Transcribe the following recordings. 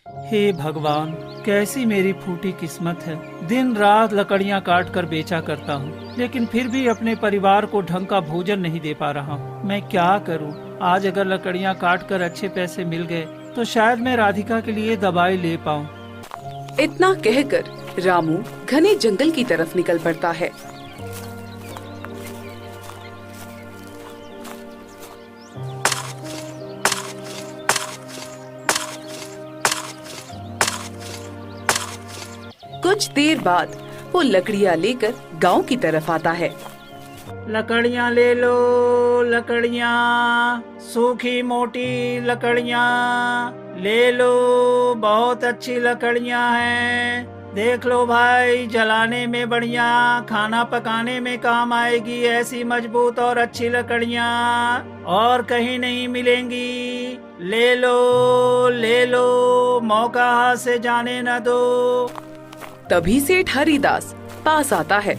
हे भगवान, कैसी मेरी फूटी किस्मत है। दिन रात लकड़ियां काट कर बेचा करता हूँ, लेकिन फिर भी अपने परिवार को ढंग का भोजन नहीं दे पा रहा हूँ। मैं क्या करूँ? आज अगर लकड़ियां काट कर अच्छे पैसे मिल गए तो शायद मैं राधिका के लिए दवाई ले पाऊँ। इतना कहकर रामू घने जंगल की तरफ निकल पड़ता है। कुछ देर बाद वो लकड़ियाँ लेकर गांव की तरफ आता है। लकड़ियाँ ले लो, लकड़ियाँ, सूखी मोटी लकड़ियाँ ले लो, बहुत अच्छी लकड़ियाँ हैं। देख लो भाई, जलाने में बढ़िया, खाना पकाने में काम आएगी ऐसी मजबूत और अच्छी लकड़ियाँ और कहीं नहीं मिलेंगी। ले लो, ले लो, मौका हाथ से जाने न दो। तभी सेठ हरिदास पास आता है।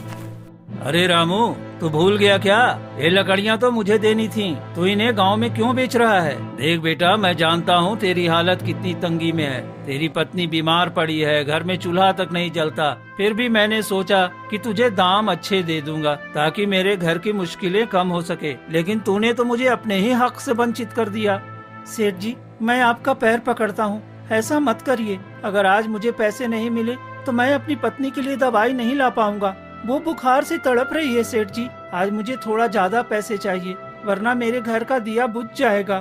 अरे रामू, तू भूल गया क्या? ये लकड़ियाँ तो मुझे देनी थी, तू इन्हें गांव में क्यों बेच रहा है? देख बेटा, मैं जानता हूँ तेरी हालत कितनी तंगी में है। तेरी पत्नी बीमार पड़ी है, घर में चूल्हा तक नहीं जलता। फिर भी मैंने सोचा कि तुझे दाम अच्छे दे दूंगा ताकि मेरे घर की मुश्किलें कम हो सके, लेकिन तूने तो मुझे अपने ही हक से वंचित कर दिया। सेठ जी, मैं आपका पैर पकड़ता हूँ, ऐसा मत करिए। अगर आज मुझे पैसे नहीं मिले तो मैं अपनी पत्नी के लिए दवाई नहीं ला पाऊंगा। वो बुखार से तड़प रही है सेठ जी। आज मुझे थोड़ा ज्यादा पैसे चाहिए, वरना मेरे घर का दिया बुझ जाएगा।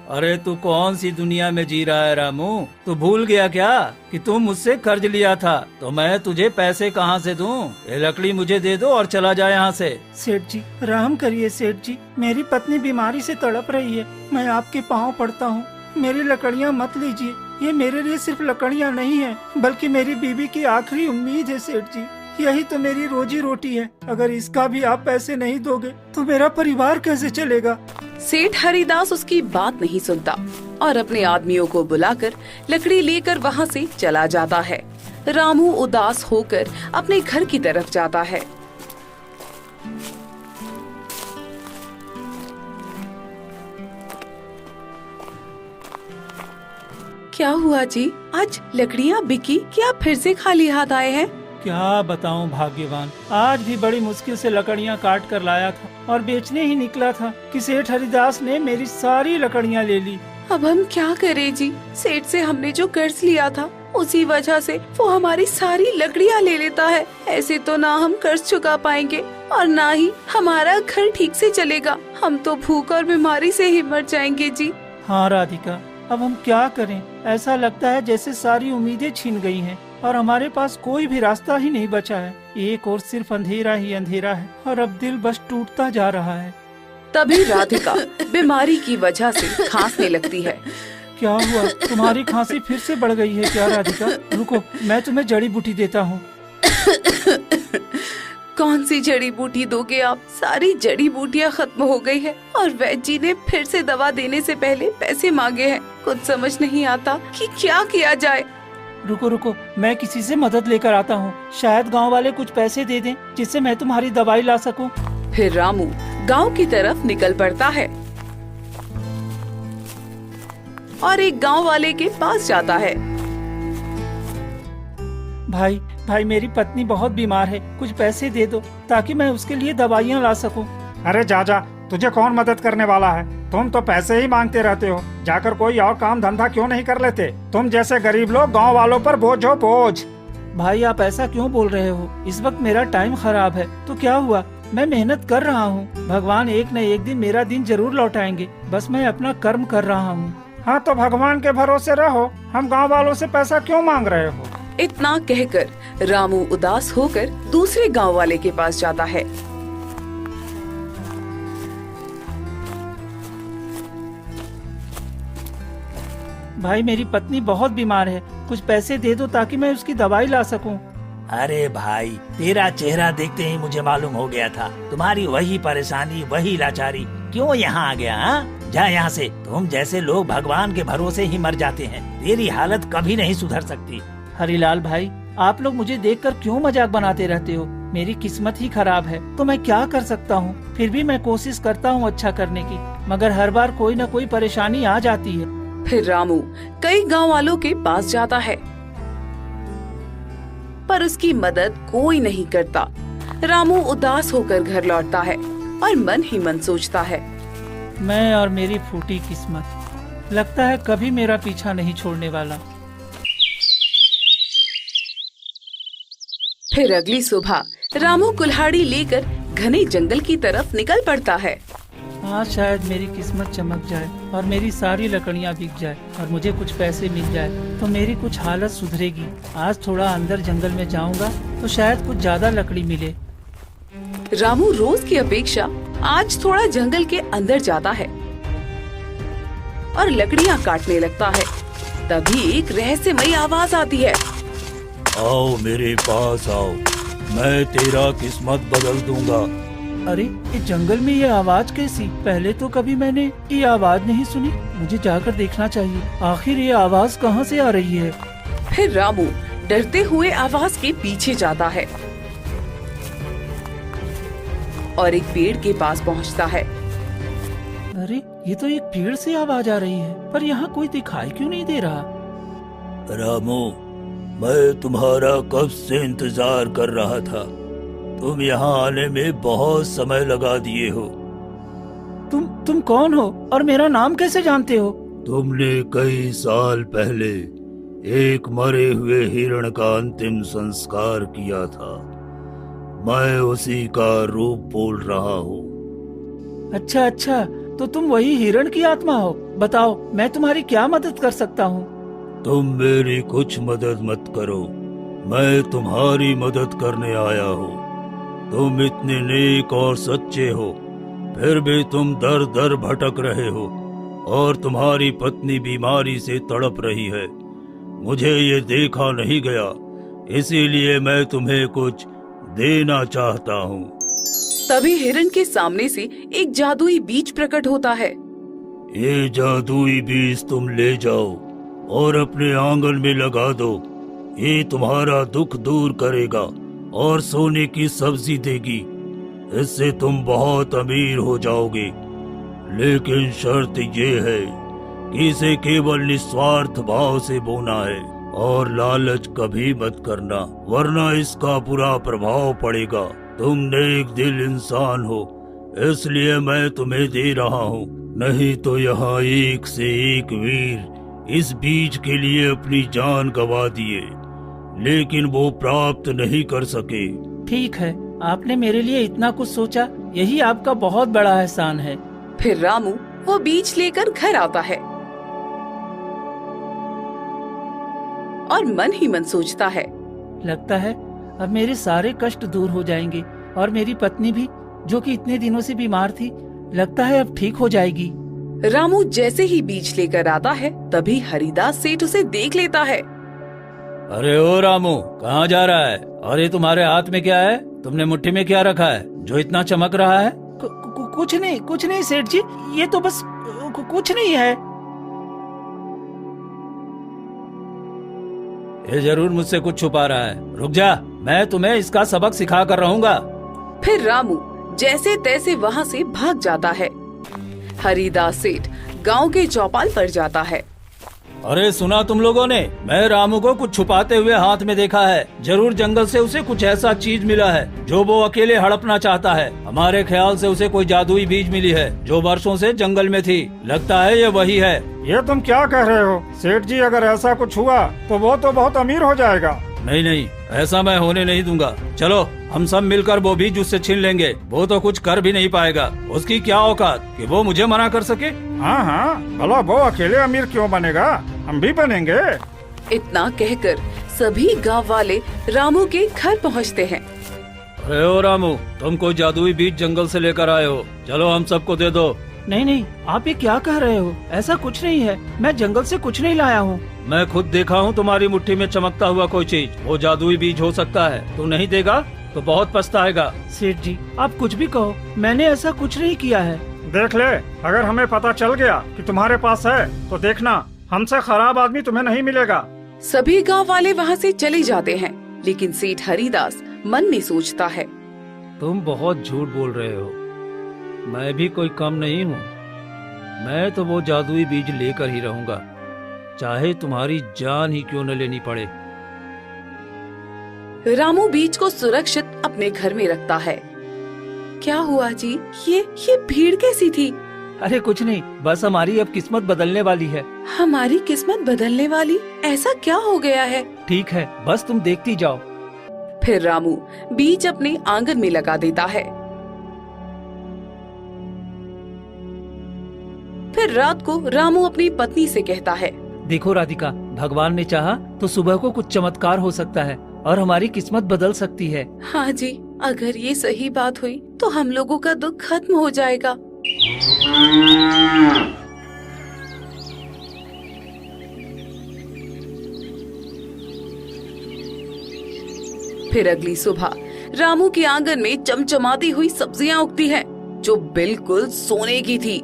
अरे तू कौन सी दुनिया में जी रहा है रामू? तू भूल गया क्या कि तू मुझसे कर्ज लिया था? तो मैं तुझे पैसे कहाँ से दूं? ये लकड़ी मुझे दे दो और चला जाए यहाँ से। सेठ जी, रहम करिए सेठ जी, मेरी पत्नी बीमारी से तड़प रही है। मैं आपके पाँव पड़ता हूँ, मेरी लकड़ियाँ मत लीजिए। ये मेरे लिए सिर्फ लकड़ियाँ नहीं है, बल्कि मेरी बीवी की आखिरी उम्मीद है सेठ जी। यही तो मेरी रोजी रोटी है। अगर इसका भी आप पैसे नहीं दोगे तो मेरा परिवार कैसे चलेगा? सेठ हरिदास उसकी बात नहीं सुनता और अपने आदमियों को बुलाकर लकड़ी लेकर वहाँ से चला जाता है। रामू उदास होकर अपने घर की तरफ जाता है। क्या हुआ जी? आज लकड़ियाँ बिकी क्या फिर से खाली हाथ आए हैं? क्या बताऊं भाग्यवान, आज भी बड़ी मुश्किल से लकड़ियां काट कर लाया था और बेचने ही निकला था कि सेठ हरिदास ने मेरी सारी लकड़ियां ले ली। अब हम क्या करें जी? सेठ से हमने जो कर्ज लिया था उसी वजह से वो हमारी सारी लकड़ियां ले लेता है। ऐसे तो ना हम कर्ज चुका पाएंगे और ना ही हमारा घर ठीक से चलेगा। हम तो भूख और बीमारी से ही मर जाएंगे जी। हाँ राधिका, अब हम क्या करें? ऐसा लगता है जैसे सारी उम्मीदें छिन गई हैं और हमारे पास कोई भी रास्ता ही नहीं बचा है। एक और सिर्फ अंधेरा ही अंधेरा है और अब दिल बस टूटता जा रहा है। तभी राधिका बीमारी की वजह से खांसने लगती है। क्या हुआ? तुम्हारी खांसी फिर से बढ़ गई है क्या राधिका? रुको, मैं तुम्हें जड़ी बूटी देता हूँ। कौन सी जड़ी बूटी दोगे आप? सारी जड़ी बूटियाँ खत्म हो गई है और वैद्य जी ने फिर से दवा देने से पहले पैसे मांगे हैं। कुछ समझ नहीं आता कि क्या किया जाए। रुको रुको, मैं किसी से मदद लेकर आता हूँ। शायद गांव वाले कुछ पैसे दे दें जिससे मैं तुम्हारी दवाई ला सकूं। फिर रामू गांव की तरफ निकल पड़ता है और एक गांव वाले के पास जाता है। भाई भाई, मेरी पत्नी बहुत बीमार है, कुछ पैसे दे दो ताकि मैं उसके लिए दवाइयाँ ला सकूं। अरे जा जा, तुझे कौन मदद करने वाला है? तुम तो पैसे ही मांगते रहते हो। जाकर कोई और काम धंधा क्यों नहीं कर लेते? तुम जैसे गरीब लोग गांव वालों पर बोझ हो बोझ। भाई आप ऐसा क्यों बोल रहे हो? इस वक्त मेरा टाइम खराब है तो क्या हुआ? मैं मेहनत कर रहा हूँ, भगवान एक न एक दिन मेरा दिन जरूर लौटाएंगे। बस मैं अपना कर्म कर रहा हूँ। हाँ तो भगवान के भरोसे रहो, हम गाँव वालों से पैसा क्यों मांग रहे हो? इतना कहकर रामू उदास होकर दूसरे गांव वाले के पास जाता है। भाई मेरी पत्नी बहुत बीमार है, कुछ पैसे दे दो ताकि मैं उसकी दवाई ला सकूं। अरे भाई, तेरा चेहरा देखते ही मुझे मालूम हो गया था तुम्हारी वही परेशानी, वही लाचारी। क्यों यहाँ आ गया? हाँ, जा यहाँ से। तुम जैसे लोग भगवान के भरोसे ही मर जाते हैं। तेरी हालत कभी नहीं सुधर सकती। हरिलाल भाई, आप लोग मुझे देखकर क्यों मजाक बनाते रहते हो? मेरी किस्मत ही खराब है तो मैं क्या कर सकता हूँ? फिर भी मैं कोशिश करता हूँ अच्छा करने की, मगर हर बार कोई न कोई परेशानी आ जाती है। फिर रामू कई गांव वालों के पास जाता है, पर उसकी मदद कोई नहीं करता। रामू उदास होकर घर लौटता है और मन ही मन सोचता है, मैं और मेरी फूटी किस्मत, लगता है कभी मेरा पीछा नहीं छोड़ने वाला। फिर अगली सुबह रामू कुल्हाड़ी लेकर घने जंगल की तरफ निकल पड़ता है। आज शायद मेरी किस्मत चमक जाए और मेरी सारी लकड़ियाँ बिक जाए और मुझे कुछ पैसे मिल जाए तो मेरी कुछ हालत सुधरेगी। आज थोड़ा अंदर जंगल में जाऊंगा तो शायद कुछ ज्यादा लकड़ी मिले। रामू रोज की अपेक्षा आज थोड़ा जंगल के अंदर जाता है और लकड़ियाँ काटने लगता है। तभी एक रहस्यमयी आवाज आती है। आओ मेरे पास आओ, मैं तेरा किस्मत बदल दूंगा। अरे इस जंगल में ये आवाज कैसी? पहले तो कभी मैंने ये आवाज नहीं सुनी। मुझे जाकर देखना चाहिए, आखिर ये आवाज कहाँ से आ रही है। फिर रामू डरते हुए आवाज के पीछे जाता है और एक पेड़ के पास पहुंचता है। अरे ये तो एक पेड़ से आवाज आ रही है, पर यहाँ कोई दिखाई क्यों नहीं दे रहा? रामू, मैं तुम्हारा कब से इंतजार कर रहा था। तुम यहाँ आने में बहुत समय लगा दिए हो। तुम कौन हो और मेरा नाम कैसे जानते हो? तुमने कई साल पहले एक मरे हुए हिरण का अंतिम संस्कार किया था। मैं उसी का रूप बोल रहा हूँ। अच्छा, तो तुम वही हिरण की आत्मा हो। बताओ, मैं तुम्हारी क्या मदद कर सकता हूँ? तुम मेरी कुछ मदद मत करो, मैं तुम्हारी मदद करने आया हूँ। तुम इतने नेक और सच्चे हो, फिर भी तुम दर दर भटक रहे हो और तुम्हारी पत्नी बीमारी से तड़प रही है। मुझे ये देखा नहीं गया, इसीलिए मैं तुम्हें कुछ देना चाहता हूँ। तभी हिरण के सामने से एक जादुई बीज प्रकट होता है। ये जादुई बीज तुम ले जाओ और अपने आंगन में लगा दो। ये तुम्हारा दुख दूर करेगा और सोने की सब्जी देगी। इससे तुम बहुत अमीर हो जाओगे। लेकिन शर्त ये है कि इसे केवल निस्वार्थ भाव से बोना है और लालच कभी मत करना, वरना इसका बुरा प्रभाव पड़ेगा। तुम नेक दिल इंसान हो, इसलिए मैं तुम्हें दे रहा हूँ। नहीं तो यहाँ एक से एक वीर इस बीज के लिए अपनी जान गंवा दिए, लेकिन वो प्राप्त नहीं कर सके। ठीक है, आपने मेरे लिए इतना कुछ सोचा, यही आपका बहुत बड़ा एहसान है। फिर रामू वो बीज लेकर घर आता है और मन ही मन सोचता है, लगता है अब मेरे सारे कष्ट दूर हो जाएंगे और मेरी पत्नी भी, जो कि इतने दिनों से बीमार थी, लगता है अब ठीक हो जाएगी। रामू जैसे ही बीज लेकर आता है, तभी हरिदास सेठ उसे देख लेता है। अरे ओ रामू, कहाँ जा रहा है? और ये तुम्हारे हाथ में क्या है? तुमने मुट्ठी में क्या रखा है जो इतना चमक रहा है? कुछ नहीं सेठ जी, ये तो बस कुछ नहीं है। ये जरूर मुझसे कुछ छुपा रहा है। रुक जा, मैं तुम्हें इसका सबक सिखा कर रहूंगा। फिर रामू जैसे तैसे वहाँ से भाग जाता है। हरिदास सेठ गांव के चौपाल पर जाता है। अरे सुना तुम लोगों ने, मैं रामू को कुछ छुपाते हुए हाथ में देखा है। जरूर जंगल से उसे कुछ ऐसा चीज मिला है जो वो अकेले हड़पना चाहता है। हमारे ख्याल से उसे कोई जादुई बीज मिली है जो वर्षों से जंगल में थी। लगता है ये वही है। ये तुम क्या कह रहे हो सेठ जी? अगर ऐसा कुछ हुआ तो वो तो बहुत अमीर हो जाएगा। नहीं, ऐसा मैं होने नहीं दूंगा। चलो हम सब मिलकर वो बीज उससे छीन लेंगे। वो तो कुछ कर भी नहीं पाएगा। उसकी क्या औकात कि वो मुझे मना कर सके। हाँ, भला वो अकेले अमीर क्यों बनेगा? हम भी बनेंगे। इतना कहकर सभी गांव वाले रामू के घर पहुंचते हैं। अरे ओ रामू, तुम कोई जादुई बीज जंगल से लेकर आए हो, चलो हम सबको दे दो। नहीं, आप ये क्या कह रहे हो? ऐसा कुछ नहीं है, मैं जंगल से कुछ नहीं लाया हूँ। मैं खुद देखा हूँ तुम्हारी मुट्ठी में चमकता हुआ कोई चीज। वो जादुई बीज हो सकता है। तू नहीं देगा तो बहुत पछताएगा। सेठ जी, आप कुछ भी कहो, मैंने ऐसा कुछ नहीं किया है। देख ले, अगर हमें पता चल गया कि तुम्हारे पास है तो देखना, हमसे खराब आदमी तुम्हें नहीं मिलेगा। सभी गांव वाले वहाँ से चले जाते हैं, लेकिन सेठ हरिदास मन में सोचता है, तुम बहुत झूठ बोल रहे हो। मैं भी कोई कम नहीं हूँ। मैं तो वो जादुई बीज लेकर ही रहूंगा। चाहे तुम्हारी जान ही क्यों न लेनी पड़े। रामू बीज को सुरक्षित अपने घर में रखता है। क्या हुआ जी? ये भीड़ कैसी थी? अरे कुछ नहीं, बस हमारी अब किस्मत बदलने वाली है। हमारी किस्मत बदलने वाली? ऐसा क्या हो गया है? ठीक है, बस तुम देखती जाओ। फिर रामू बीज अपने आंगन में लगा देता है। फिर रात को रामू अपनी पत्नी से कहता है, देखो राधिका, भगवान ने चाहा तो सुबह को कुछ चमत्कार हो सकता है और हमारी किस्मत बदल सकती है। हाँ जी, अगर ये सही बात हुई तो हम लोगों का दुख खत्म हो जाएगा। फिर अगली सुबह रामू के आंगन में चमचमाती हुई सब्जियां उगती हैं, जो बिल्कुल सोने की थी।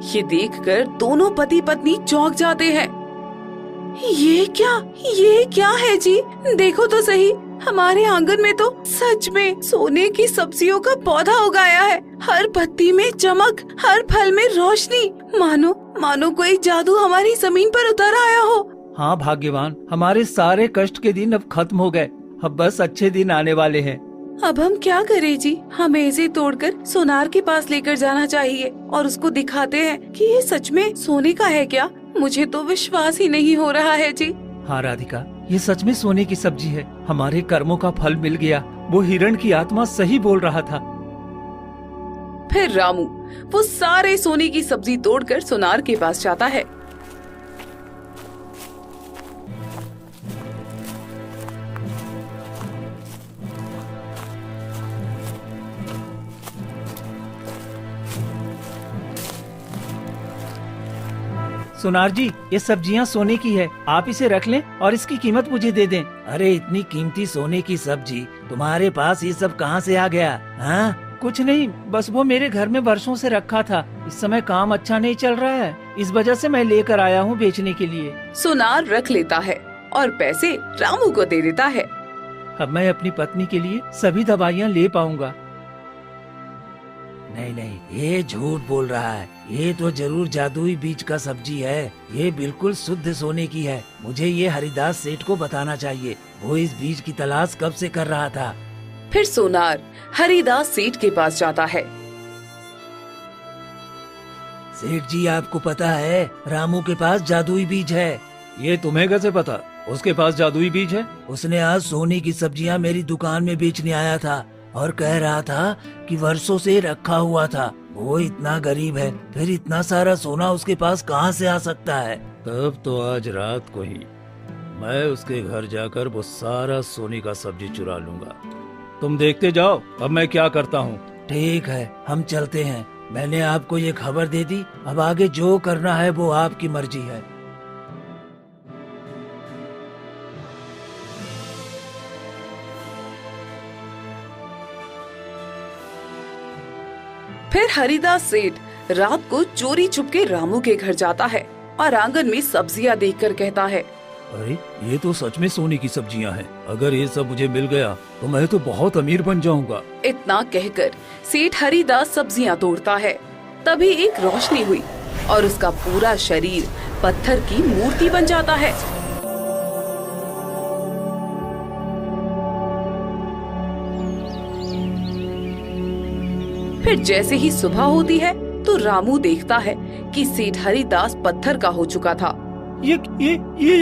ये देखकर दोनों पति पत्नी चौंक जाते हैं। ये क्या है जी? देखो तो सही, हमारे आंगन में तो सच में सोने की सब्जियों का पौधा उगाया है। हर पत्ती में चमक, हर फल में रोशनी, मानो कोई जादू हमारी जमीन पर उतर आया हो। हाँ भाग्यवान, हमारे सारे कष्ट के दिन अब खत्म हो गए। अब बस अच्छे दिन आने वाले हैं। अब हम क्या करें जी? हमें इसे तोड़कर सोनार के पास लेकर जाना चाहिए और उसको दिखाते हैं कि ये सच में सोने का है क्या? मुझे तो विश्वास ही नहीं हो रहा है जी। हाँ राधिका, ये सच में सोने की सब्जी है। हमारे कर्मों का फल मिल गया। वो हिरण की आत्मा सही बोल रहा था। फिर रामू वो सारे सोने की सब्जी तोड़कर सोनार के पास जाता है। सुनार जी, ये सब्जियां सोने की है, आप इसे रख लें और इसकी कीमत मुझे दे दें। अरे इतनी कीमती सोने की सब्जी तुम्हारे पास ये सब कहाँ से आ गया? हाँ? कुछ नहीं, बस वो मेरे घर में वर्षों से रखा था। इस समय काम अच्छा नहीं चल रहा है, इस वजह से मैं लेकर आया हूँ बेचने के लिए। सोनार रख लेता है और पैसे रामू को दे देता है। अब मैं अपनी पत्नी के लिए सभी दवाइयाँ ले पाऊंगा। नहीं, ये झूठ बोल रहा है। ये तो जरूर जादुई बीज का सब्जी है। ये बिल्कुल शुद्ध सोने की है। मुझे ये हरिदास सेठ को बताना चाहिए। वो इस बीज की तलाश कब से कर रहा था। फिर सोनार हरिदास सेठ के पास जाता है। सेठ जी, आपको पता है रामू के पास जादुई बीज है। ये तुम्हें कैसे पता? उसके पास जादुई बीज है? उसने आज सोने की सब्जियां मेरी दुकान में बेचने आया था और कह रहा था कि वर्षों से रखा हुआ था। वो इतना गरीब है, फिर इतना सारा सोना उसके पास कहाँ से आ सकता है? तब तो आज रात को ही मैं उसके घर जाकर वो सारा सोने का सब्जी चुरा लूंगा। तुम देखते जाओ, अब मैं क्या करता हूँ। ठीक है, हम चलते हैं। मैंने आपको ये खबर दे दी, अब आगे जो करना है वो आपकी मर्जी है। फिर हरिदास सेठ रात को चोरी छुपके रामू के घर जाता है और आंगन में सब्जियां देखकर कहता है, अरे ये तो सच में सोने की सब्जियां हैं। अगर ये सब मुझे मिल गया तो मैं तो बहुत अमीर बन जाऊंगा। इतना कहकर सेठ हरिदास सब्जियां तोड़ता है। तभी एक रोशनी हुई और उसका पूरा शरीर पत्थर की मूर्ति बन जाता है। फिर जैसे ही सुबह होती है तो रामू देखता है कि सेठ हरिदास पत्थर का हो चुका था। ये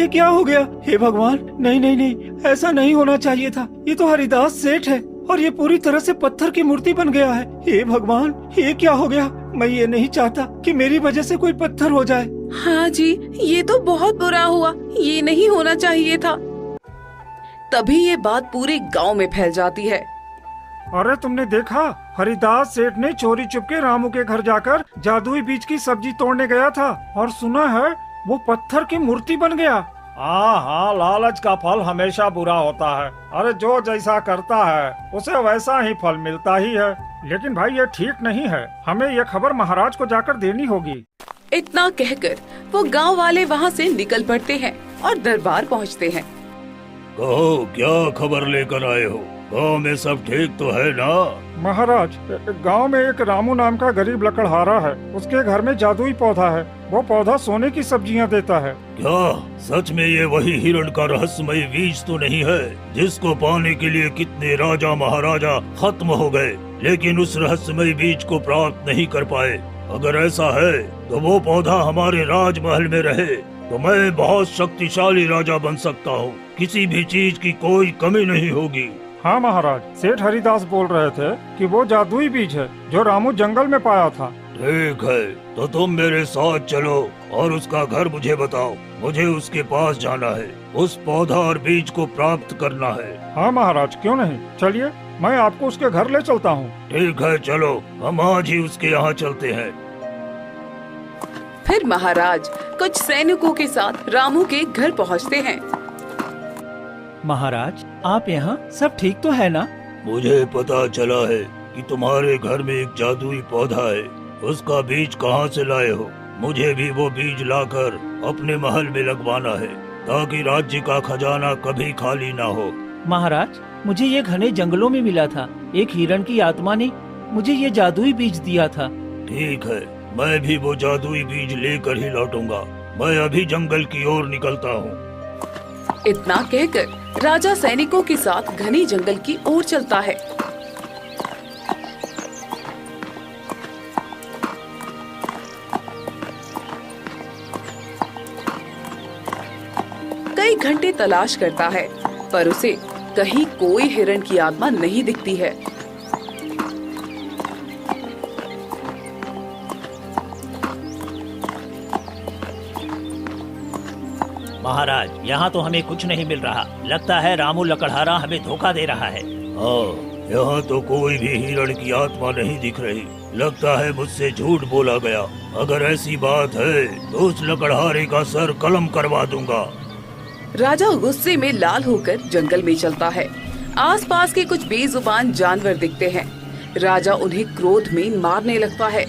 क्या हो गया? हे भगवान, नहीं, ऐसा नहीं होना चाहिए था। ये तो हरिदास सेठ है और ये पूरी तरह से पत्थर की मूर्ति बन गया है। हे भगवान, ये क्या हो गया? मैं ये नहीं चाहता कि मेरी वजह से कोई पत्थर हो जाए। हाँ जी, ये तो बहुत बुरा हुआ। ये नहीं होना चाहिए था। तभी ये बात पूरे गांव में फैल जाती है। अरे तुमने देखा, हरिदास सेठ ने चोरी चुपके रामू के घर जाकर जादुई बीज की सब्जी तोड़ने गया था और सुना है वो पत्थर की मूर्ति बन गया। हाँ, लालच का फल हमेशा बुरा होता है। अरे जो जैसा करता है उसे वैसा ही फल मिलता ही है। लेकिन भाई ये ठीक नहीं है, हमें ये खबर महाराज को जाकर देनी होगी। इतना कहकर वो गांव वाले वहाँ से निकल पड़ते हैं और दरबार पहुँचते हैं। कहो, क्या खबर लेकर आए हो? गाँव में सब ठीक तो है ना? महाराज, गांव में एक रामू नाम का गरीब लकड़हारा है। उसके घर में जादुई पौधा है। वो पौधा सोने की सब्जियां देता है। क्या सच में ये वही हिरण का रहस्यमय बीज तो नहीं है जिसको पाने के लिए कितने राजा महाराजा खत्म हो गए, लेकिन उस रहस्यमय बीज को प्राप्त नहीं कर पाए? अगर ऐसा है तो वो पौधा हमारे राजमहल में रहे तो मैं बहुत शक्तिशाली राजा बन सकता हूँ। किसी भी चीज की कोई कमी नहीं होगी। हाँ महाराज, सेठ हरिदास बोल रहे थे कि वो जादुई बीज है जो रामू जंगल में पाया था। ठीक है, तो तुम मेरे साथ चलो और उसका घर मुझे बताओ। मुझे उसके पास जाना है, उस पौधा और बीज को प्राप्त करना है। हाँ महाराज, क्यों नहीं, चलिए मैं आपको उसके घर ले चलता हूँ। ठीक है, चलो हम आज ही उसके यहाँ चलते हैं। फिर महाराज कुछ सैनिकों के साथ रामू के घर पहुंचते हैं। महाराज, आप यहाँ सब ठीक तो है ना? मुझे पता चला है कि तुम्हारे घर में एक जादुई पौधा है। उसका बीज कहाँ से लाए हो? मुझे भी वो बीज लाकर अपने महल में लगवाना है ताकि राज्य का खजाना कभी खाली ना हो। महाराज, मुझे ये घने जंगलों में मिला था। एक हिरण की आत्मा ने मुझे ये जादुई बीज दिया था। ठीक है, मैं भी वो जादुई बीज लेकर ही लौटूंगा। मैं अभी जंगल की ओर निकलता हूँ। इतना कहकर राजा सैनिकों के साथ घने जंगल की ओर चलता है। कई घंटे तलाश करता है पर उसे कहीं कोई हिरण की आत्मा नहीं दिखती है। महाराज, यहाँ तो हमें कुछ नहीं मिल रहा। लगता है रामू लकड़हारा हमें धोखा दे रहा है। हाँ, यहाँ तो कोई भी हिरण की आत्मा नहीं दिख रही। लगता है मुझसे झूठ बोला गया। अगर ऐसी बात है तो उस लकड़हारे का सर कलम करवा दूंगा। राजा गुस्से में लाल होकर जंगल में चलता है। आसपास के कुछ बेजुबान जानवर दिखते हैं। राजा उन्हें क्रोध में मारने लगता है।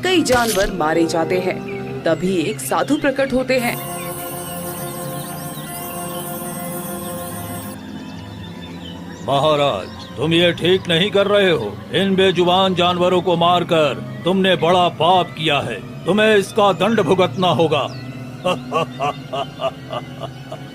कई जानवर मारे जाते हैं। तभी एक साधु प्रकट होते हैं। महाराज, तुम ये ठीक नहीं कर रहे हो। इन बेजुबान जानवरों को मारकर तुमने बड़ा पाप किया है। तुम्हें इसका दंड भुगतना होगा।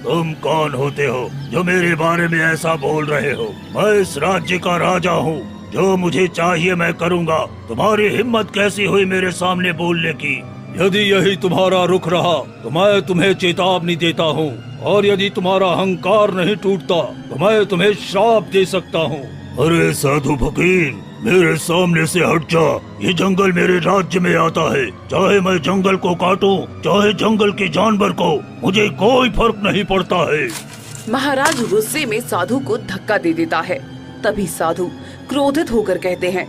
तुम कौन होते हो जो मेरे बारे में ऐसा बोल रहे हो? मैं इस राज्य का राजा हूँ। जो मुझे चाहिए मैं करूँगा। तुम्हारी हिम्मत कैसी हुई मेरे सामने बोलने की? यदि यही तुम्हारा रुख रहा तो मैं तुम्हें चेतावनी देता हूँ, और यदि तुम्हारा अहंकार नहीं टूटता तो मैं तुम्हें श्राप दे सकता हूँ। अरे साधु फकीर, मेरे सामने से हट जा। ये जंगल मेरे राज्य में आता है। चाहे मैं जंगल को काटूं, चाहे जंगल के जानवर को, मुझे कोई फर्क नहीं पड़ता है। महाराज गुस्से में साधु को धक्का दे देता है। तभी साधु क्रोधित होकर कहते हैं,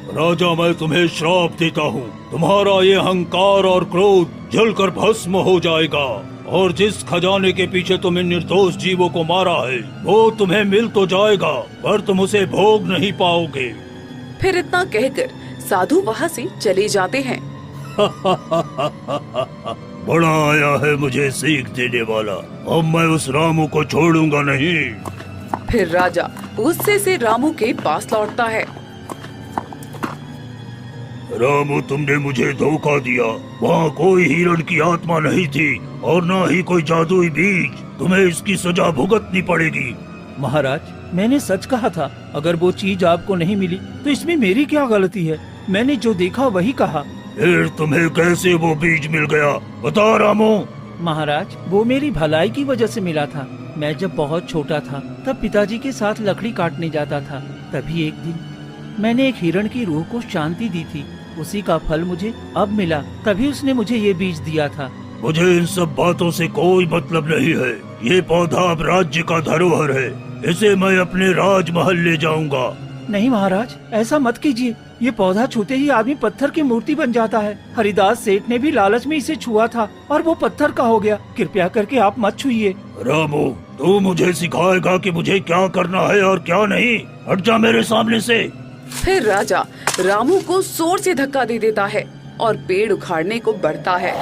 राजा, मैं तुम्हें श्राप देता हूँ। तुम्हारा ये अहंकार और क्रोध जलकर भस्म हो जाएगा, और जिस खजाने के पीछे तुम इन निर्दोष जीवों को मारा है वो तुम्हें मिल तो जाएगा, पर तुम उसे भोग नहीं पाओगे। फिर इतना कहकर साधु वहाँ से चले जाते हैं। बड़ा आया है मुझे सीख देने वाला। अब मैं उस रामू को छोड़ूंगा नहीं। फिर राजा गुस्से से रामू के पास लौटता है। रामू, तुमने मुझे धोखा दिया। वहाँ कोई हिरण की आत्मा नहीं थी और न ही कोई जादुई बीज। तुम्हें इसकी सजा भुगतनी पड़ेगी। महाराज, मैंने सच कहा था। अगर वो चीज आपको नहीं मिली तो इसमें मेरी क्या गलती है? मैंने जो देखा वही कहा। फिर तुम्हें कैसे वो बीज मिल गया? बता रामू। महाराज, वो मेरी भलाई की वजह से मिला था। मैं जब बहुत छोटा था तब पिताजी के साथ लकड़ी काटने जाता था। तभी एक दिन मैंने एक हिरण की रूह को शांति दी थी। उसी का फल मुझे अब मिला। तभी उसने मुझे ये बीज दिया था। मुझे इन सब बातों से कोई मतलब नहीं है। ये पौधा अब राज्य का धरोहर है। इसे मैं अपने राजमहल ले जाऊंगा। नहीं महाराज, ऐसा मत कीजिए। ये पौधा छूते ही आदमी पत्थर की मूर्ति बन जाता है। हरिदास सेठ ने भी लालच में इसे छुआ था और वो पत्थर का हो गया। कृपया करके आप मत छुइए। रामू, तू मुझे सिखाएगा कि मुझे क्या करना है और क्या नहीं? हट जा मेरे सामने से। फिर राजा रामू को जोर से धक्का दे देता है और पेड़ उखाड़ने को बढ़ता है।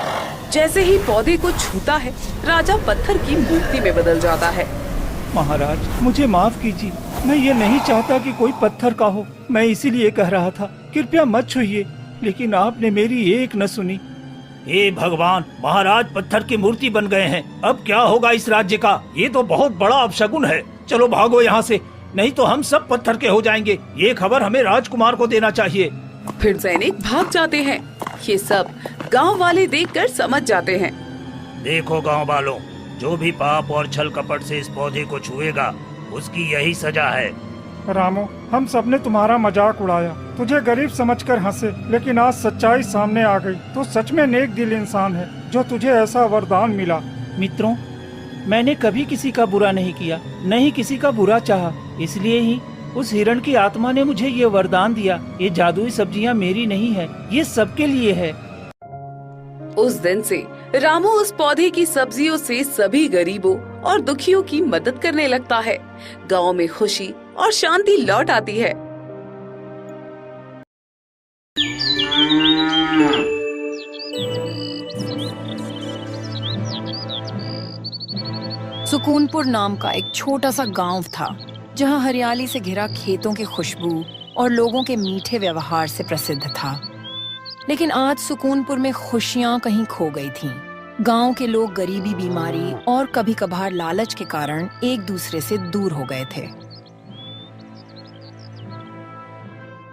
जैसे ही पौधे को छूता है, राजा पत्थर की मूर्ति में बदल जाता है। महाराज, मुझे माफ कीजिए, मैं ये नहीं चाहता कि कोई पत्थर का हो। मैं इसीलिए कह रहा था, कृपया मत छूइए, लेकिन आपने मेरी एक न सुनी। हे भगवान, महाराज पत्थर की मूर्ति बन गए हैं। अब क्या होगा इस राज्य का? ये तो बहुत बड़ा अपशगुन है। चलो भागो यहाँ से, नहीं तो हम सब पत्थर के हो जाएंगे। ये खबर हमें राजकुमार को देना चाहिए। फिर सैनिक भाग जाते हैं। ये सब गांव वाले देखकर समझ जाते हैं। देखो गांव वालों, जो भी पाप और छल कपट से इस पौधे को छुएगा, उसकी यही सजा है। रामू, हम सबने तुम्हारा मजाक उड़ाया, तुझे गरीब समझकर हंसे, लेकिन आज सच्चाई सामने आ गई। तू सच में नेक दिल इंसान है जो तुझे ऐसा वरदान मिला। मित्रों, मैंने कभी किसी का बुरा नहीं किया, नहीं किसी का बुरा चाहा। इसलिए ही उस हिरण की आत्मा ने मुझे ये वरदान दिया। ये जादुई सब्जियां मेरी नहीं है, ये सबके लिए है। उस दिन से रामू उस पौधे की सब्जियों से सभी गरीबों और दुखियों की मदद करने लगता है। गांव में खुशी और शांति लौट आती है। सुकूनपुर नाम का एक छोटा सा गांव था, जहां हरियाली से घिरा खेतों की खुशबू और लोगों के मीठे व्यवहार से प्रसिद्ध था। लेकिन आज सुकूनपुर में खुशियां कहीं खो गई थीं। गांव के लोग गरीबी, बीमारी और कभी कभार लालच के कारण एक दूसरे से दूर हो गए थे।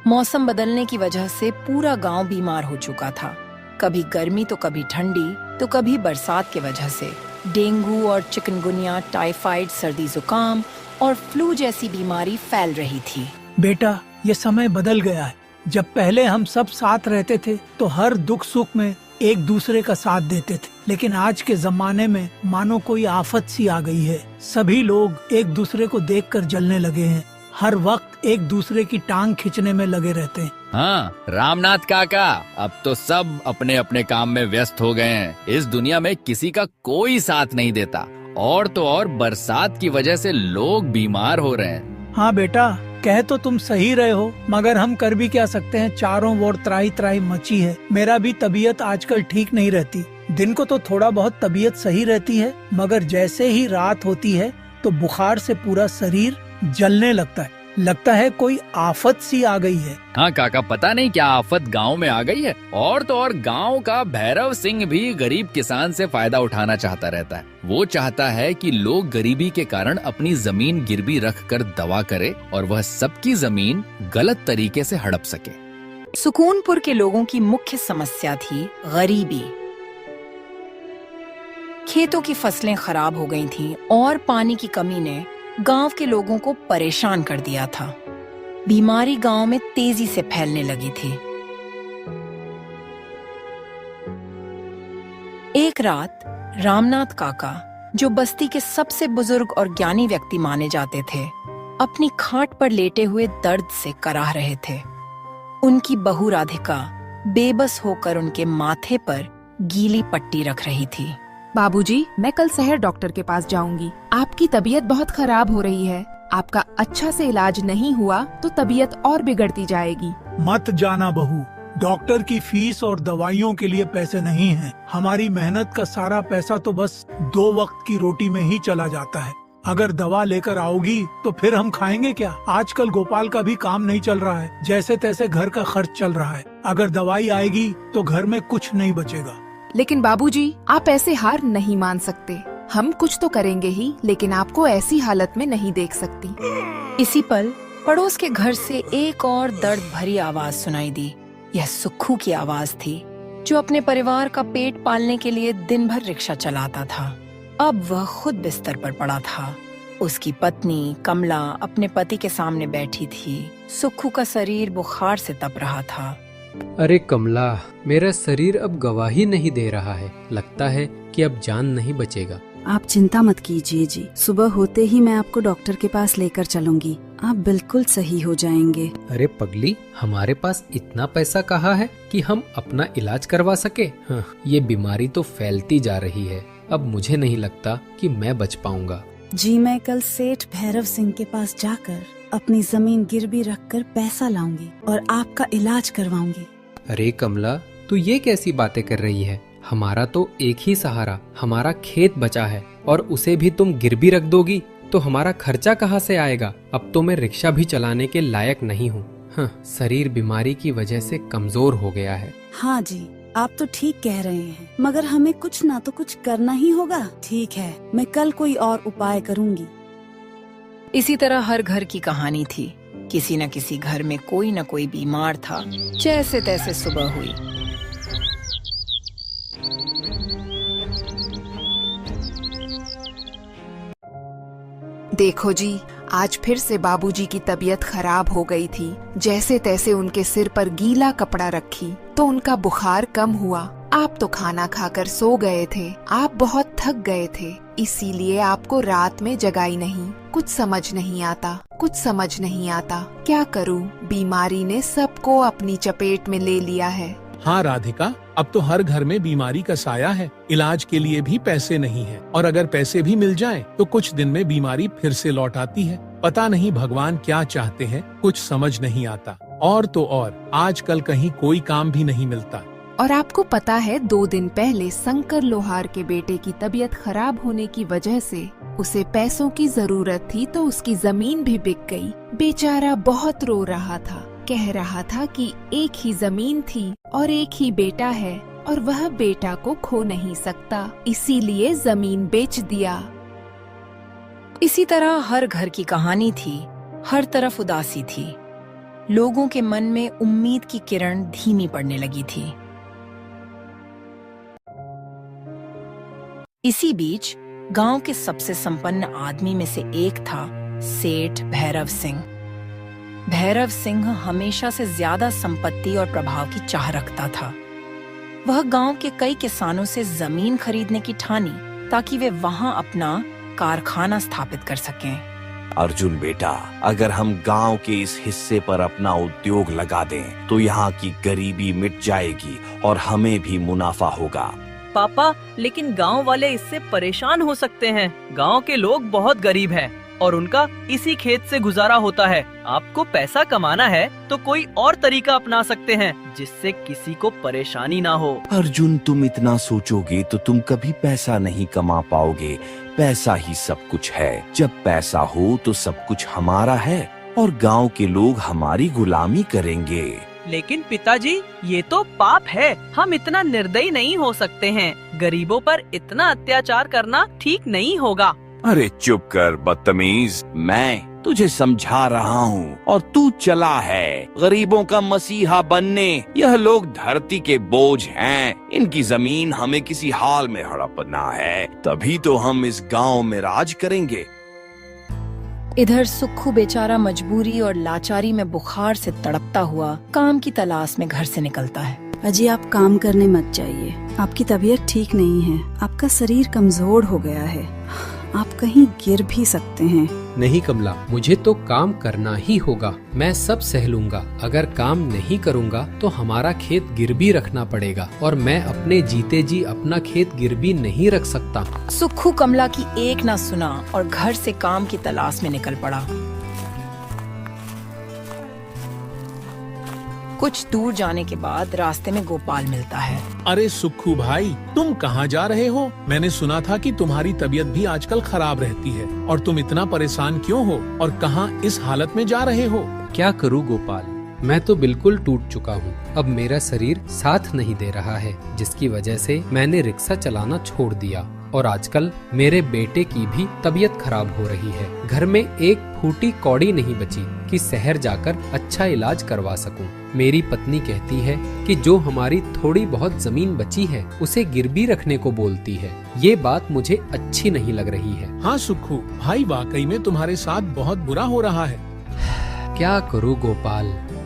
मौसम बदलने की वजह से पूरा गांव बीमार हो चुका था। कभी गर्मी तो कभी ठंडी तो कभी बरसात की वजह से डेंगू और चिकनगुनिया, टाइफाइड, सर्दी जुकाम और फ्लू जैसी बीमारी फैल रही थी। बेटा, ये समय बदल गया है। जब पहले हम सब साथ रहते थे तो हर दुख सुख में एक दूसरे का साथ देते थे, लेकिन आज के जमाने में मानो कोई आफत सी आ गई है। सभी लोग एक दूसरे को देखकर जलने लगे हैं, हर वक्त एक दूसरे की टांग खींचने में लगे रहते हैं। हाँ रामनाथ काका, अब तो सब अपने अपने काम में व्यस्त हो गए हैं। इस दुनिया में किसी का कोई साथ नहीं देता, और तो और बरसात की वजह से लोग बीमार हो रहे हैं। हाँ बेटा, कह तो तुम सही रहे हो, मगर हम कर भी क्या सकते हैं। चारों ओर त्राही त्राही मची है। मेरा भी तबीयत आजकल ठीक नहीं रहती। दिन को तो थोड़ा बहुत तबीयत सही रहती है, मगर जैसे ही रात होती है तो बुखार से पूरा शरीर जलने लगता है कोई आफत सी आ गई है। हाँ काका, पता नहीं क्या आफत गांव में आ गई है। और तो और गांव का भैरव सिंह भी गरीब किसान से फायदा उठाना चाहता रहता है। वो चाहता है कि लोग गरीबी के कारण अपनी जमीन गिरवी रखकर दवा करे और वह सबकी जमीन गलत तरीके से हड़प सके। सुकूनपुर के लोगों की मुख्य समस्या थी गरीबी। खेतों की फसलें खराब हो गई थीं और पानी की कमी ने गांव के लोगों को परेशान कर दिया था। बीमारी गांव में तेजी से फैलने लगी थी। एक रात रामनाथ काका, जो बस्ती के सबसे बुजुर्ग और ज्ञानी व्यक्ति माने जाते थे, अपनी खाट पर लेटे हुए दर्द से कराह रहे थे। उनकी बहू राधिका बेबस होकर उनके माथे पर गीली पट्टी रख रही थी। बाबूजी, मैं कल शहर डॉक्टर के पास जाऊंगी। आपकी तबीयत बहुत खराब हो रही है। आपका अच्छा से इलाज नहीं हुआ तो तबीयत और बिगड़ती जाएगी। मत जाना बहू, डॉक्टर की फीस और दवाइयों के लिए पैसे नहीं हैं। हमारी मेहनत का सारा पैसा तो बस 2 वक्त की रोटी में ही चला जाता है। अगर दवा लेकर आओगी तो फिर हम खाएंगे क्या? आजकल गोपाल का भी काम नहीं चल रहा है, जैसे तैसे घर का खर्च चल रहा है। अगर दवाई आएगी तो घर में कुछ नहीं बचेगा। लेकिन बाबूजी, आप ऐसे हार नहीं मान सकते। हम कुछ तो करेंगे ही, लेकिन आपको ऐसी हालत में नहीं देख सकती। इसी पल पड़ोस के घर से एक और दर्द भरी आवाज सुनाई दी। यह सुक्खू की आवाज थी, जो अपने परिवार का पेट पालने के लिए दिन भर रिक्शा चलाता था। अब वह खुद बिस्तर पर पड़ा था। उसकी पत्नी कमला अपने पति के सामने बैठी थी। सुक्खू का शरीर बुखार से तप रहा था। अरे कमला, मेरा शरीर अब गवाही नहीं दे रहा है। लगता है कि अब जान नहीं बचेगा। आप चिंता मत कीजिए जी, सुबह होते ही मैं आपको डॉक्टर के पास लेकर चलूंगी। आप बिल्कुल सही हो जाएंगे। अरे पगली, हमारे पास इतना पैसा कहाँ है कि हम अपना इलाज करवा सके? हाँ, ये बीमारी तो फैलती जा रही है। अब मुझे नहीं लगता कि मैं बच पाऊंगा। जी मैं कल सेठ भैरव सिंह के पास जाकर अपनी जमीन गिरवी रखकर पैसा लाऊंगी और आपका इलाज करवाऊंगी। अरे कमला, तू ये कैसी बातें कर रही है? हमारा तो एक ही सहारा, हमारा खेत बचा है, और उसे भी तुम गिरवी रख दोगी तो हमारा खर्चा कहाँ से आएगा? अब तो मैं रिक्शा भी चलाने के लायक नहीं हूँ। हाँ, शरीर बीमारी की वजह से कमजोर हो गया है। हाँ जी, आप तो ठीक कह रहे हैं, मगर हमें कुछ ना तो कुछ करना ही होगा। ठीक है, मैं कल कोई और उपाय करूंगी। इसी तरह हर घर की कहानी थी। किसी न किसी घर में कोई न कोई बीमार था। जैसे तैसे सुबह हुई। देखो जी, आज फिर से बाबूजी की तबीयत खराब हो गई थी। जैसे तैसे उनके सिर पर गीला कपड़ा रखी तो उनका बुखार कम हुआ। आप तो खाना खाकर सो गए थे। आप बहुत थक गए थे, इसीलिए आपको रात में जगाई नहीं। कुछ समझ नहीं आता, क्या करूं? बीमारी ने सबको अपनी चपेट में ले लिया है। हाँ राधिका, अब तो हर घर में बीमारी का साया है। इलाज के लिए भी पैसे नहीं है, और अगर पैसे भी मिल जाएं, तो कुछ दिन में बीमारी फिर से लौट आती है। पता नहीं भगवान क्या चाहते हैं, कुछ समझ नहीं आता। और तो और आजकल कहीं कोई काम भी नहीं मिलता। और आपको पता है, 2 दिन पहले शंकर लोहार के बेटे की तबीयत खराब होने की वजह से उसे पैसों की जरूरत थी, तो उसकी जमीन भी बिक गई। बेचारा बहुत रो रहा था, कह रहा था कि एक ही जमीन थी और एक ही बेटा है, और वह बेटा को खो नहीं सकता, इसीलिए जमीन बेच दिया। इसी तरह हर घर की कहानी थी। हर तरफ उदासी थी। लोगों के मन में उम्मीद की किरण धीमी पड़ने लगी थी। इसी बीच गांव के सबसे संपन्न आदमी में से एक था सेठ भैरव सिंह। भैरव सिंह हमेशा से ज्यादा संपत्ति और प्रभाव की चाह रखता था। वह गांव के कई किसानों से जमीन खरीदने की ठानी, ताकि वे वहां अपना कारखाना स्थापित कर सकें। अर्जुन बेटा, अगर हम गांव के इस हिस्से पर अपना उद्योग लगा दें, तो यहाँ की गरीबी मिट जाएगी और हमें भी मुनाफा होगा। पापा, लेकिन गांव वाले इससे परेशान हो सकते हैं। गांव के लोग बहुत गरीब हैं और उनका इसी खेत से गुजारा होता है। आपको पैसा कमाना है तो कोई और तरीका अपना सकते हैं, जिससे किसी को परेशानी ना हो। अर्जुन, तुम इतना सोचोगे तो तुम कभी पैसा नहीं कमा पाओगे। पैसा ही सब कुछ है। जब पैसा हो तो सब कुछ हमारा है और गांव के लोग हमारी गुलामी करेंगे। लेकिन पिताजी, ये तो पाप है। हम इतना निर्दयी नहीं हो सकते हैं। गरीबों पर इतना अत्याचार करना ठीक नहीं होगा। अरे चुप कर बदतमीज, मैं तुझे समझा रहा हूँ और तू चला है गरीबों का मसीहा बनने। यह लोग धरती के बोझ हैं। इनकी जमीन हमें किसी हाल में हड़पना है, तभी तो हम इस गांव में राज करेंगे। इधर सुक्खू बेचारा मजबूरी और लाचारी में बुखार से तड़पता हुआ काम की तलाश में घर से निकलता है। अजी, आप काम करने मत जाइए। आपकी तबीयत ठीक नहीं है। आपका शरीर कमजोर हो गया है। आप कहीं गिर भी सकते हैं। नहीं कमला, मुझे तो काम करना ही होगा। मैं सब सह लूंगा। अगर काम नहीं करूंगा तो हमारा खेत गिरवी रखना पड़ेगा, और मैं अपने जीते जी अपना खेत गिरवी नहीं रख सकता। सुक्खू कमला की एक ना सुना और घर से काम की तलाश में निकल पड़ा। कुछ दूर जाने के बाद रास्ते में गोपाल मिलता है। अरे सुक्खू भाई, तुम कहाँ जा रहे हो? मैंने सुना था कि तुम्हारी तबीयत भी आजकल खराब रहती है, और तुम इतना परेशान क्यों हो और कहाँ इस हालत में जा रहे हो? क्या करूँ गोपाल, मैं तो बिल्कुल टूट चुका हूँ। अब मेरा शरीर साथ नहीं दे रहा है, जिसकी वजह से मैंने रिक्शा चलाना छोड़ दिया, और आजकल मेरे बेटे की भी तबीयत खराब हो रही है। घर में एक फूटी कौड़ी नहीं बची कि शहर जाकर अच्छा इलाज करवा सकूं। मेरी पत्नी कहती है कि जो हमारी थोड़ी बहुत जमीन बची है उसे गिरवी रखने को बोलती है। ये बात मुझे अच्छी नहीं लग रही है। हाँ सुक्खू भाई, वाकई में तुम्हारे साथ बहुत बुरा हो रहा है। क्या करूँ गोपाल,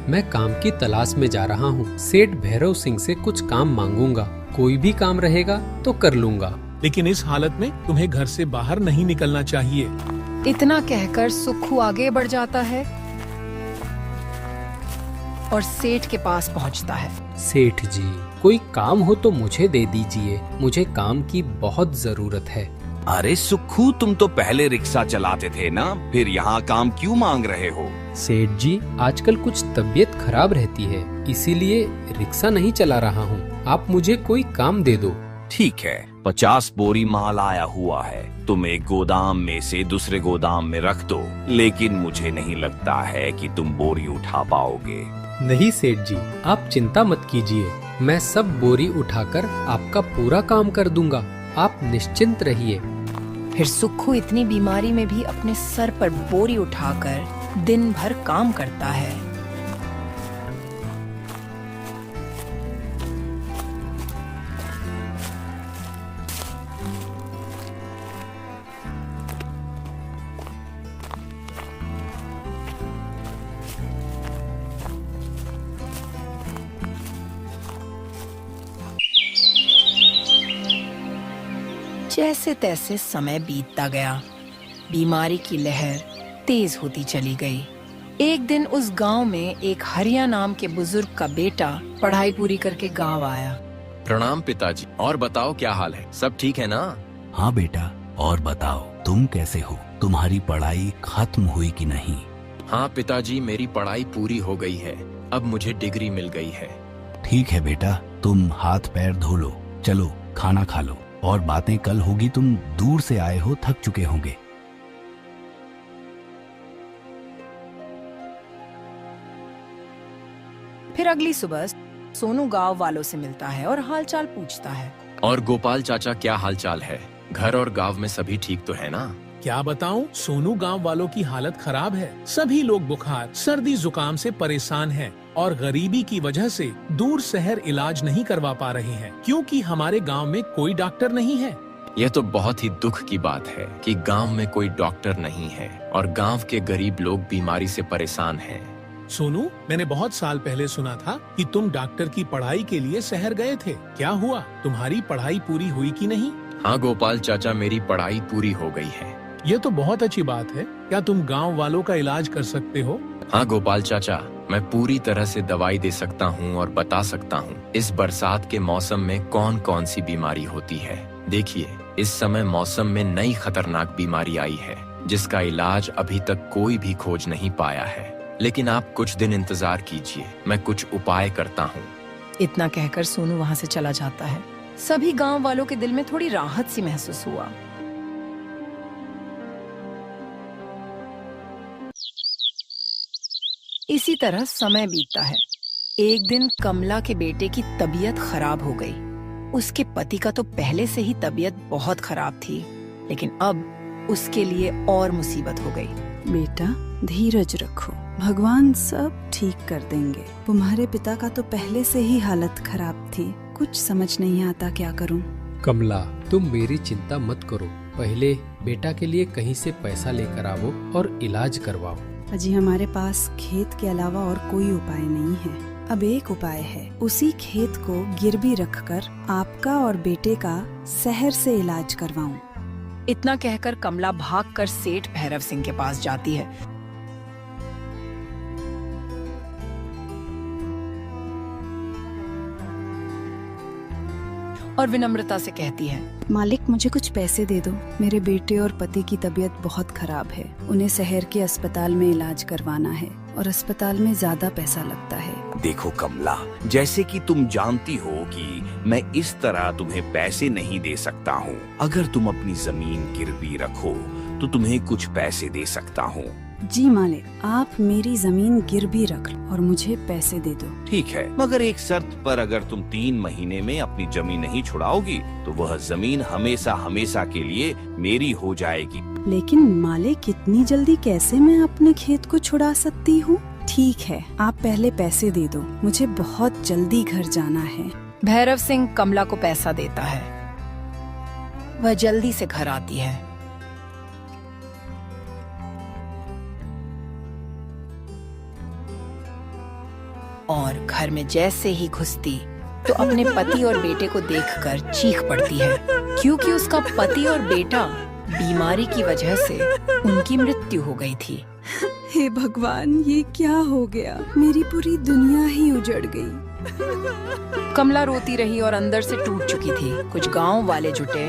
मैं काम की तलाश में जा रहा हूँ। सेठ भैरव सिंह से कुछ काम मांगूंगा। कोई भी काम रहेगा तो कर लूंगा। लेकिन इस हालत में तुम्हें घर से बाहर नहीं निकलना चाहिए। इतना कहकर सुक्खू आगे बढ़ जाता है और सेठ के पास पहुंचता है। सेठ जी, कोई काम हो तो मुझे दे दीजिए। मुझे काम की बहुत जरूरत है। अरे सुक्खू, तुम तो पहले रिक्शा चलाते थे ना, फिर यहाँ काम क्यों मांग रहे हो? सेठ जी, आजकल कुछ तबीयत खराब रहती है, इसीलिए रिक्शा नहीं चला रहा हूँ। आप मुझे कोई काम दे दो। ठीक है, 50 बोरी माल आया हुआ है, तुम एक गोदाम में से दूसरे गोदाम में रख दो, लेकिन मुझे नहीं लगता है कि तुम बोरी उठा पाओगे। नहीं सेठ जी, आप चिंता मत कीजिए, मैं सब बोरी उठाकर आपका पूरा काम कर दूंगा, आप निश्चिंत रहिए। फिर सुक्खू इतनी बीमारी में भी अपने सर पर बोरी उठाकर दिन भर काम करता है। जैसे तैसे समय बीतता गया, बीमारी की लहर तेज होती चली गई। एक दिन उस गांव में एक हरिया नाम के बुजुर्ग का बेटा पढ़ाई पूरी करके गांव आया। प्रणाम पिताजी, और बताओ क्या हाल है, सब ठीक है ना? हाँ बेटा, और बताओ तुम कैसे हो, तुम्हारी पढ़ाई खत्म हुई कि नहीं? हाँ पिताजी, मेरी पढ़ाई पूरी हो गई है, अब मुझे डिग्री मिल गई है। ठीक है बेटा, तुम हाथ पैर धो लो, चलो खाना खा लो, और बातें कल होगी, तुम दूर से आए हो, थक चुके होंगे। फिर अगली सुबह सोनू गांव वालों से मिलता है और हालचाल पूछता है। और गोपाल चाचा, क्या हालचाल है? घर और गांव में सभी ठीक तो है ना? क्या बताऊं, सोनू गांव वालों की हालत खराब है। सभी लोग बुखार, सर्दी, जुकाम से परेशान हैं और गरीबी की वजह से दूर शहर इलाज नहीं करवा पा रहे हैं, क्योंकि हमारे गांव में कोई डॉक्टर नहीं है। यह तो बहुत ही दुख की बात है कि गांव में कोई डॉक्टर नहीं है और गांव के गरीब लोग बीमारी से परेशान हैं। सोनू, मैंने बहुत साल पहले सुना था कि तुम डॉक्टर की पढ़ाई के लिए शहर गए थे, क्या हुआ, तुम्हारी पढ़ाई पूरी हुई कि नहीं? हाँ गोपाल चाचा, मेरी पढ़ाई पूरी हो गई है। ये तो बहुत अच्छी बात है। क्या तुम गांव वालों का इलाज कर सकते हो? हाँ गोपाल चाचा, मैं पूरी तरह से दवाई दे सकता हूँ और बता सकता हूँ इस बरसात के मौसम में कौन कौन सी बीमारी होती है। देखिए, इस समय मौसम में नई खतरनाक बीमारी आई है जिसका इलाज अभी तक कोई भी खोज नहीं पाया है, लेकिन आप कुछ दिन इंतजार कीजिए, मैं कुछ उपाय करता हूँ। इतना कहकर सोनू वहाँ से चला जाता है। सभी गांव वालों के दिल में थोड़ी राहत सी महसूस हुआ। इसी तरह समय बीतता है। एक दिन कमला के बेटे की तबीयत खराब हो गई। उसके पति का तो पहले से ही तबीयत बहुत खराब थी, लेकिन अब उसके लिए और मुसीबत हो गई। बेटा, धीरज रखो, भगवान सब ठीक कर देंगे। तुम्हारे पिता का तो पहले से ही हालत खराब थी, कुछ समझ नहीं आता क्या करूं। कमला, तुम मेरी चिंता मत करो, पहले बेटा के लिए कहीं से पैसा लेकर आओ और इलाज करवाओ। अजी, हमारे पास खेत के अलावा और कोई उपाय नहीं है। अब एक उपाय है, उसी खेत को गिरवी रखकर आपका और बेटे का शहर से इलाज करवाऊं। इतना कहकर कमला भागकर सेठ भैरव सिंह के पास जाती है। और विनम्रता से कहती है, मालिक, मुझे कुछ पैसे दे दो, मेरे बेटे और पति की तबीयत बहुत खराब है, उन्हें शहर के अस्पताल में इलाज करवाना है और अस्पताल में ज्यादा पैसा लगता है। देखो कमला, जैसे कि तुम जानती हो कि मैं इस तरह तुम्हें पैसे नहीं दे सकता हूँ। अगर तुम अपनी जमीन गिरवी रखो तो तुम्हें कुछ पैसे दे सकता हूँ। जी मालिक, आप मेरी जमीन गिरवी रख लो और मुझे पैसे दे दो। ठीक है, मगर एक शर्त पर, अगर तुम 3 महीने में अपनी जमीन नहीं छुड़ाओगी तो वह जमीन हमेशा हमेशा के लिए मेरी हो जाएगी। लेकिन मालिक, इतनी जल्दी कैसे मैं अपने खेत को छुड़ा सकती हूँ? ठीक है, आप पहले पैसे दे दो, मुझे बहुत जल्दी घर जाना है। भैरव सिंह कमला को पैसा देता है। वह जल्दी से घर आती है। और घर में जैसे ही घुसती तो अपने पति और बेटे को देखकर चीख पड़ती है, क्योंकि उसका पति और बेटा बीमारी की वजह से उनकी मृत्यु हो गई थी। हे भगवान, ये क्या हो गया? मेरी पूरी दुनिया ही उजड़ गई। कमला रोती रही और अंदर से टूट चुकी थी। कुछ गांव वाले जुटे,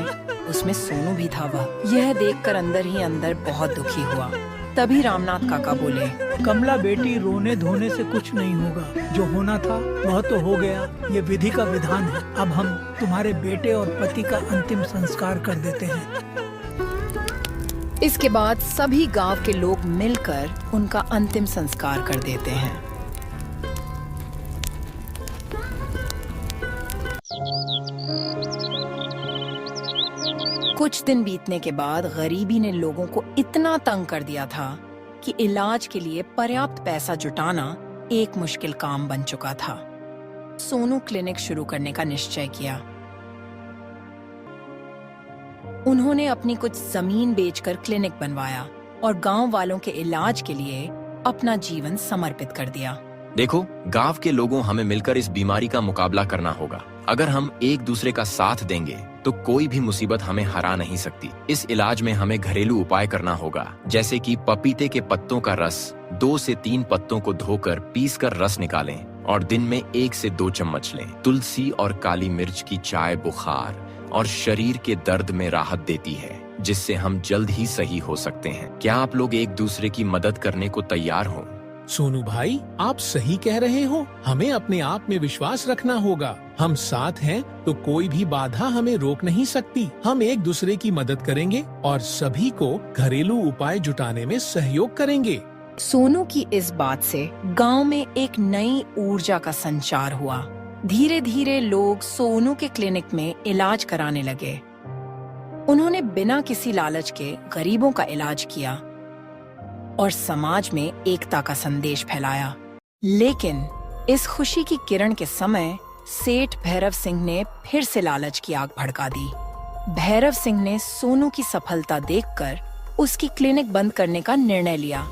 उसमें सोनू भी था। वह यह देखकर अंदर ही अंदर बहुत दुखी हुआ। तभी रामनाथ काका बोले, कमला बेटी, रोने धोने से कुछ नहीं होगा। जो होना था वह तो हो गया। ये विधि का विधान है। अब हम तुम्हारे बेटे और पति का अंतिम संस्कार कर देते हैं। इसके बाद सभी गांव के लोग मिलकर उनका अंतिम संस्कार कर देते हैं। कुछ दिन बीतने के बाद गरीबी ने लोगों को इतना तंग कर दिया था कि इलाज के लिए पर्याप्त पैसा जुटाना एक मुश्किल काम बन चुका था। सोनू क्लिनिक शुरू करने का निश्चय किया। उन्होंने अपनी कुछ जमीन बेचकर क्लिनिक बनवाया और गांव वालों के इलाज के लिए अपना जीवन समर्पित कर दिया। देखो, गांव के लोगों, हमें मिलकर इस बीमारी का मुकाबला करना होगा। अगर हम एक दूसरे का साथ देंगे तो कोई भी मुसीबत हमें हरा नहीं सकती। इस इलाज में हमें घरेलू उपाय करना होगा, जैसे कि पपीते के पत्तों का रस 2 से 3 पत्तों को धोकर पीसकर रस निकालें और दिन में 1 से 2 चम्मच लें। तुलसी और काली मिर्च की चाय बुखार और शरीर के दर्द में राहत देती है, जिससे हम जल्द ही सही हो सकते हैं। क्या आप लोग एक दूसरे की मदद करने को तैयार हो? सोनू भाई, आप सही कह रहे हो। हमें अपने आप में विश्वास रखना होगा। हम साथ हैं तो कोई भी बाधा हमें रोक नहीं सकती। हम एक दूसरे की मदद करेंगे और सभी को घरेलू उपाय जुटाने में सहयोग करेंगे। सोनू की इस बात से गांव में एक नई ऊर्जा का संचार हुआ। धीरे धीरे लोग सोनू के क्लिनिक में इलाज कराने लगे। उन्होंने बिना किसी लालच के गरीबों का इलाज किया और समाज में एकता का संदेश फैलाया। लेकिन इस खुशी की किरण के समय सेठ भैरव सिंह ने फिर से लालच की आग भड़का दी। भैरव सिंह ने सोनू की सफलता देखकर उसकी क्लिनिक बंद करने का निर्णय लिया।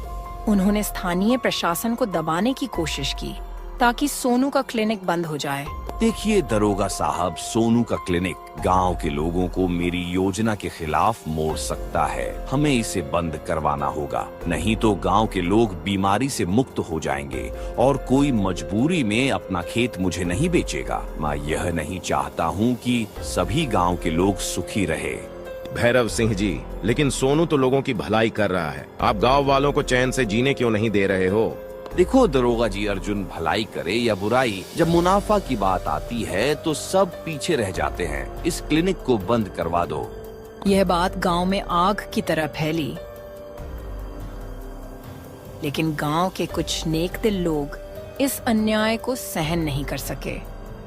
उन्होंने स्थानीय प्रशासन को दबाने की कोशिश की ताकि सोनू का क्लिनिक बंद हो जाए। देखिए दरोगा साहब, सोनू का क्लिनिक गांव के लोगों को मेरी योजना के खिलाफ मोड़ सकता है। हमें इसे बंद करवाना होगा, नहीं तो गांव के लोग बीमारी से मुक्त हो जाएंगे और कोई मजबूरी में अपना खेत मुझे नहीं बेचेगा। मैं यह नहीं चाहता हूं कि सभी गांव के लोग सुखी रहे। भैरव सिंह जी, लेकिन सोनू तो लोगों की भलाई कर रहा है। आप गाँव वालों को चैन से जीने क्यों नहीं दे रहे हो? देखो दरोगा जी, अर्जुन भलाई करे या बुराई, जब मुनाफा की बात आती है तो सब पीछे रह जाते हैं। इस क्लिनिक को बंद करवा दो। यह बात गांव में आग की तरह फैली, लेकिन गांव के कुछ नेकदिल लोग इस अन्याय को सहन नहीं कर सके।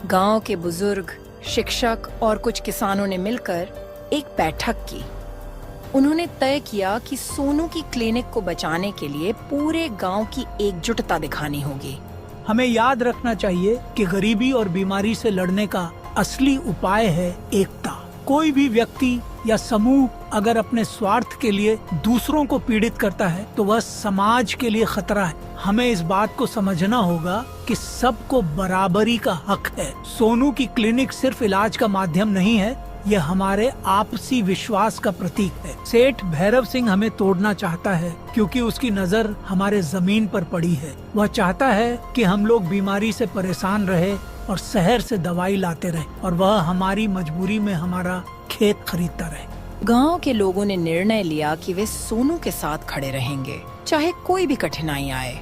गांव के बुजुर्ग, शिक्षक और कुछ किसानों ने मिलकर एक बैठक की। उन्होंने तय किया कि सोनू की क्लिनिक को बचाने के लिए पूरे गांव की एकजुटता दिखानी होगी। हमें याद रखना चाहिए कि गरीबी और बीमारी से लड़ने का असली उपाय है एकता। कोई भी व्यक्ति या समूह अगर अपने स्वार्थ के लिए दूसरों को पीड़ित करता है तो वह समाज के लिए खतरा है। हमें इस बात को समझना होगा कि सबको बराबरी का हक है। सोनू की क्लिनिक सिर्फ इलाज का माध्यम नहीं है, यह हमारे आपसी विश्वास का प्रतीक है। सेठ भैरव सिंह हमें तोड़ना चाहता है क्योंकि उसकी नजर हमारे जमीन पर पड़ी है। वह चाहता है कि हम लोग बीमारी से परेशान रहे और शहर से दवाई लाते रहे और वह हमारी मजबूरी में हमारा खेत खरीदता रहे। गांव के लोगों ने निर्णय लिया कि वे सोनू के साथ खड़े रहेंगे, चाहे कोई भी कठिनाई आए।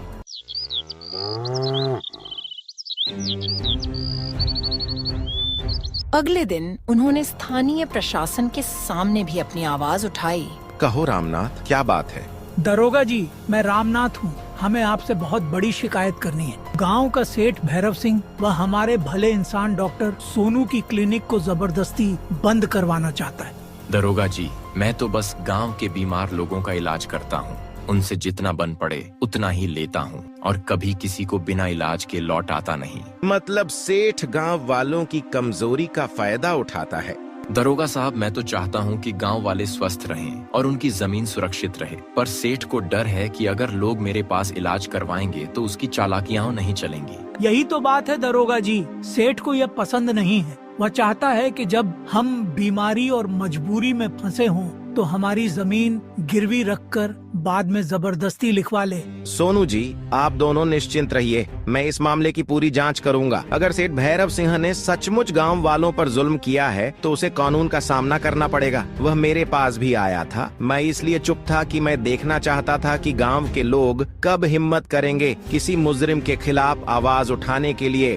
अगले दिन उन्होंने स्थानीय प्रशासन के सामने भी अपनी आवाज उठाई। कहो रामनाथ, क्या बात है? दरोगा जी, मैं रामनाथ हूँ। हमें आपसे बहुत बड़ी शिकायत करनी है। गांव का सेठ भैरव सिंह व हमारे भले इंसान डॉक्टर सोनू की क्लिनिक को जबरदस्ती बंद करवाना चाहता है। दरोगा जी, मैं तो बस गांव के बीमार लोगों का इलाज करता हूँ। उनसे जितना बन पड़े उतना ही लेता हूँ और कभी किसी को बिना इलाज के लौट आता नहीं। मतलब सेठ गांव वालों की कमजोरी का फायदा उठाता है? दरोगा साहब, मैं तो चाहता हूँ कि गांव वाले स्वस्थ रहें और उनकी जमीन सुरक्षित रहे, पर सेठ को डर है कि अगर लोग मेरे पास इलाज करवाएंगे तो उसकी चालाकियां नहीं चलेंगी। यही तो बात है दरोगा जी, सेठ को यह पसंद नहीं है। वह चाहता है कि जब हम बीमारी और मजबूरी में फंसे हों तो हमारी जमीन गिरवी रखकर बाद में जबरदस्ती लिखवा ले। सोनू जी, आप दोनों निश्चिंत रहिए, मैं इस मामले की पूरी जांच करूंगा। अगर सेठ भैरव सिंह ने सचमुच गांव वालों पर जुल्म किया है तो उसे कानून का सामना करना पड़ेगा। वह मेरे पास भी आया था, मैं इसलिए चुप था कि मैं देखना चाहता था कि गांव के लोग कब हिम्मत करेंगे किसी मुजरिम के खिलाफ आवाज उठाने के लिए।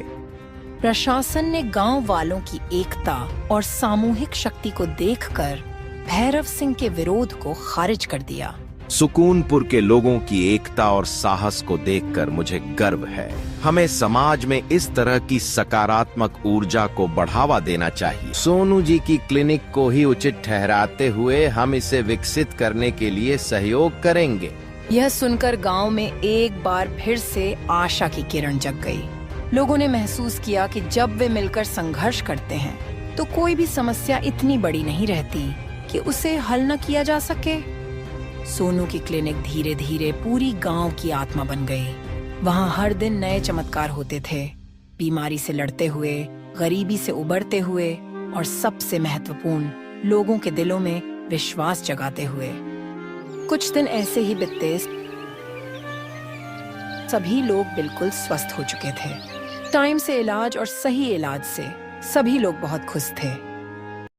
प्रशासन ने गांव वालों की एकता और सामूहिक शक्ति को देखकर भैरव सिंह के विरोध को खारिज कर दिया। सुकूनपुर के लोगों की एकता और साहस को देखकर मुझे गर्व है। हमें समाज में इस तरह की सकारात्मक ऊर्जा को बढ़ावा देना चाहिए। सोनू जी की क्लिनिक को ही उचित ठहराते हुए हम इसे विकसित करने के लिए सहयोग करेंगे। यह सुनकर गांव में एक बार फिर से आशा की किरण जग गई। लोगों ने महसूस किया कि जब वे मिलकर संघर्ष करते हैं तो कोई भी समस्या इतनी बड़ी नहीं रहती कि उसे हल न किया जा सके। सोनू की क्लिनिक धीरे धीरे पूरी गांव की आत्मा बन गई। वहां हर दिन नए चमत्कार होते थे, बीमारी से लड़ते हुए, गरीबी से उबरते हुए और सबसे महत्वपूर्ण, लोगों के दिलों में विश्वास जगाते हुए। कुछ दिन ऐसे ही बीते, सभी लोग बिल्कुल स्वस्थ हो चुके थे। टाइम से इलाज और सही इलाज से सभी लोग बहुत खुश थे।